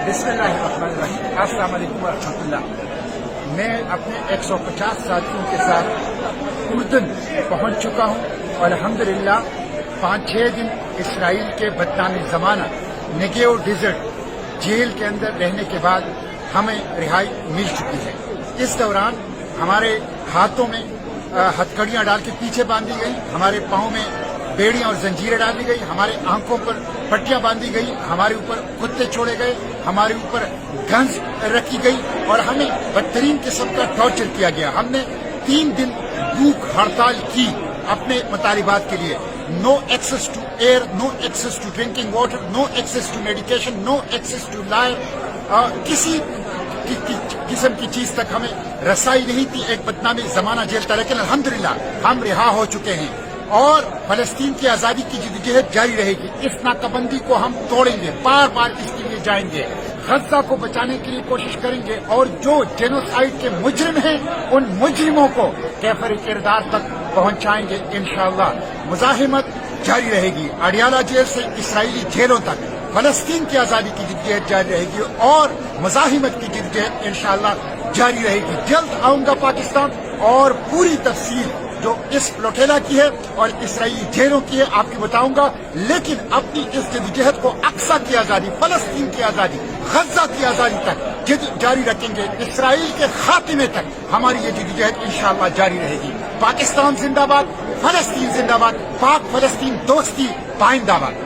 बिस्मिल्लाहिर्रहमानिर्रहीम। अस्सलाम वालेकुम वरहमतुल्लाह। मैं अपने 150 साथियों के साथ उर्दन पहुंच चुका हूं और अल्हम्दुलिल्लाह 5-6 दिन इसराइल के बदनामी ज़माना नेगेव डेजर्ट जेल के अंदर रहने के बाद हमें रिहाई मिल चुकी है। इस दौरान हमारे हाथों में हथकड़ियाँ डाल के पीछे बांधी गई, हमारे पाँव में बेड़ियां और जंजीरें डाली गई, हमारे आंखों पर पट्टियां बांधी गई, हमारे ऊपर कुत्ते छोड़े गए, हमारे ऊपर गन्स रखी गई और हमें बदतरीन किस्म का टॉर्चर किया गया। हमने 3 दिन भूख हड़ताल की अपने मुतालिबात के लिए। No access to air, no access to drinking water, no access to medication, no access to life, किसी किस्म की चीज तक हमें रसाई नहीं थी। एक बदनामी जमाना जेल था, लेकिन अल्हम्दुलिल्लाह हम रिहा हो चुके हैं और फलस्तीन की आजादी की जिद्दोजहद जारी रहेगी। इस नाकाबंदी को हम तोड़ेंगे, बार बार इसके लिए जाएंगे, गजा को बचाने के लिए कोशिश करेंगे और जो जेनोसाइड के मुजरिम हैं उन मुजरिमों को कैफर किरदार तक पहुंचाएंगे इंशाअल्लाह। मुजाहिमत जारी रहेगी, अडियाला जेल से इसराइली जेलों तक फलस्तीन की आजादी की जिद्दोजहद जारी रहेगी और मुजाहिमत की जिद्दोजहद इंशाअल्लाह जारी रहेगी। जल्द आऊंगा पाकिस्तान और पूरी तफसील जो इस प्लोटेला की है और इसराइली जेलों की है आपको बताऊंगा। लेकिन अपनी इस जद्दोजहद को अक्सा की आजादी, फलस्तीन की आजादी, गजा की आजादी तक जारी रखेंगे। इसराइल के खात्मे तक हमारी ये जद्दोजहद इंशाअल्लाह जारी रहेगी। पाकिस्तान जिंदाबाद, फलस्तीन जिंदाबाद, पाक फलस्तीन दोस्ती पाइंदाबाद।